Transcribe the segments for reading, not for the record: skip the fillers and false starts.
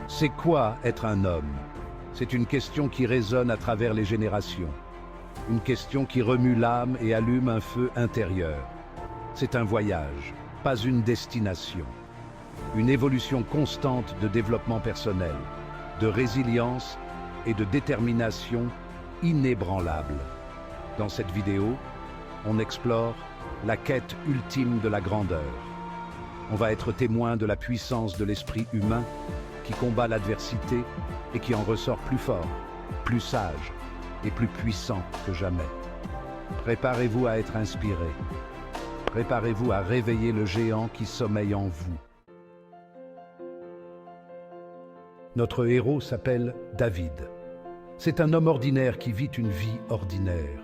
C'est quoi être un homme? C'est une question qui résonne à travers les générations. Une question qui remue l'âme et allume un feu intérieur. C'est un voyage, pas une destination. Une évolution constante de développement personnel, de résilience et de détermination inébranlable. Dans cette vidéo, on explore la quête ultime de la grandeur. On va être témoin de la puissance de l'esprit humain qui combat l'adversité et qui en ressort plus fort, plus sage et plus puissant que jamais. Préparez-vous à être inspiré. Préparez-vous à réveiller le géant qui sommeille en vous. Notre héros s'appelle David. C'est un homme ordinaire qui vit une vie ordinaire.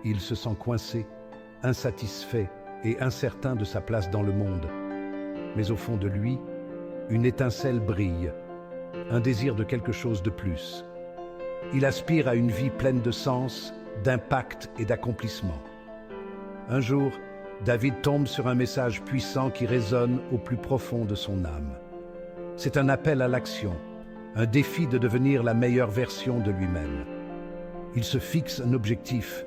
Il se sent coincé, insatisfait et incertain de sa place dans le monde. Mais au fond de lui, une étincelle brille, un désir de quelque chose de plus. Il aspire à une vie pleine de sens, d'impact et d'accomplissement. Un jour, David tombe sur un message puissant qui résonne au plus profond de son âme. C'est un appel à l'action, un défi de devenir la meilleure version de lui-même. Il se fixe un objectif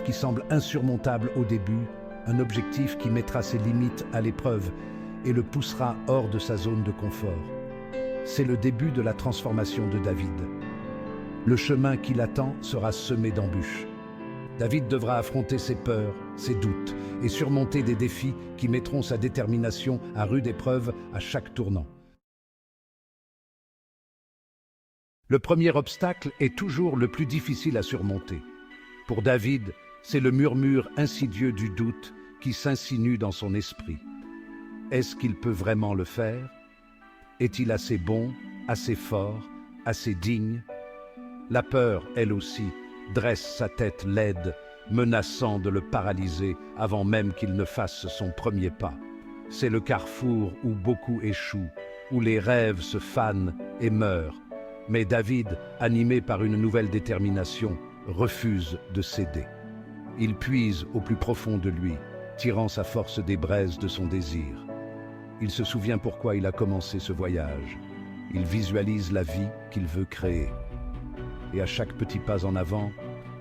qui semble insurmontable au début, un objectif qui mettra ses limites à l'épreuve et le poussera hors de sa zone de confort. C'est le début de la transformation de David. Le chemin qui l'attend sera semé d'embûches. David devra affronter ses peurs, ses doutes et surmonter des défis qui mettront sa détermination à rude épreuve à chaque tournant. Le premier obstacle est toujours le plus difficile à surmonter. Pour David, c'est le murmure insidieux du doute qui s'insinue dans son esprit. Est-ce qu'il peut vraiment le faire? Est-il assez bon, assez fort, assez digne? La peur, elle aussi, dresse sa tête laide, menaçant de le paralyser avant même qu'il ne fasse son premier pas. C'est le carrefour où beaucoup échouent, où les rêves se fanent et meurent. Mais David, animé par une nouvelle détermination, refuse de céder. Il puise au plus profond de lui, tirant sa force des braises de son désir. Il se souvient pourquoi il a commencé ce voyage. Il visualise la vie qu'il veut créer. Et à chaque petit pas en avant,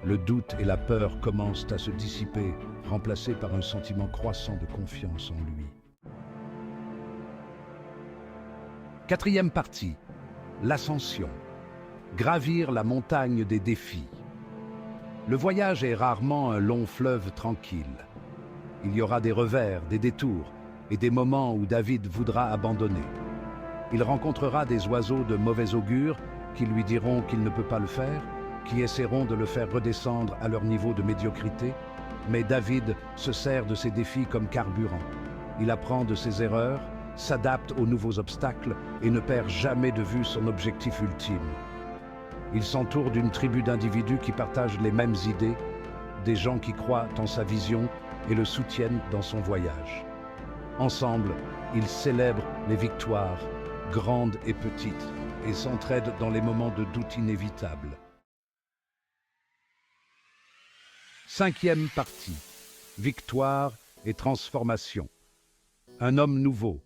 le doute et la peur commencent à se dissiper, remplacés par un sentiment croissant de confiance en lui. Quatrième partie, l'ascension. Gravir la montagne des défis. Le voyage est rarement un long fleuve tranquille. Il y aura des revers, des détours et des moments où David voudra abandonner. Il rencontrera des oiseaux de mauvais augure qui lui diront qu'il ne peut pas le faire, qui essaieront de le faire redescendre à leur niveau de médiocrité. Mais David se sert de ces défis comme carburant. Il apprend de ses erreurs, s'adapte aux nouveaux obstacles et ne perd jamais de vue son objectif ultime. Il s'entoure d'une tribu d'individus qui partagent les mêmes idées, des gens qui croient en sa vision et le soutiennent dans son voyage. Ensemble, ils célèbrent les victoires, grandes et petites, et s'entraident dans les moments de doute inévitables. Cinquième partie, victoire et transformation. Un homme nouveau.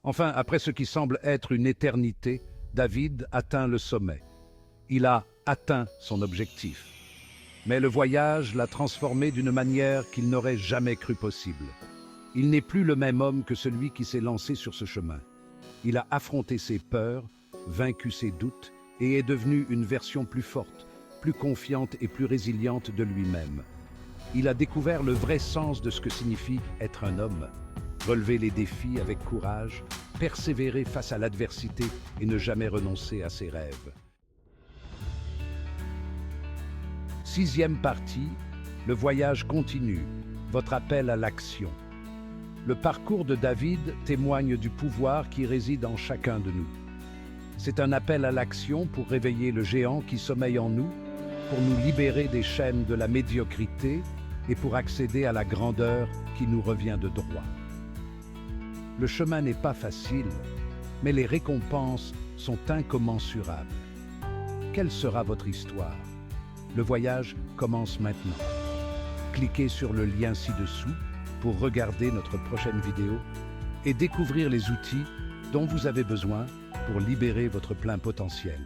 Enfin, après ce qui semble être une éternité, David atteint le sommet. Il a atteint son objectif. Mais le voyage l'a transformé d'une manière qu'il n'aurait jamais cru possible. Il n'est plus le même homme que celui qui s'est lancé sur ce chemin. Il a affronté ses peurs, vaincu ses doutes et est devenu une version plus forte, plus confiante et plus résiliente de lui-même. Il a découvert le vrai sens de ce que signifie être un homme. Relever les défis avec courage, persévérer face à l'adversité et ne jamais renoncer à ses rêves. Sixième partie, le voyage continue, votre appel à l'action. Le parcours de David témoigne du pouvoir qui réside en chacun de nous. C'est un appel à l'action pour réveiller le géant qui sommeille en nous, pour nous libérer des chaînes de la médiocrité et pour accéder à la grandeur qui nous revient de droit. Le chemin n'est pas facile, mais les récompenses sont incommensurables. Quelle sera votre histoire? Le voyage commence maintenant. Cliquez sur le lien ci-dessous pour regarder notre prochaine vidéo et découvrir les outils dont vous avez besoin pour libérer votre plein potentiel.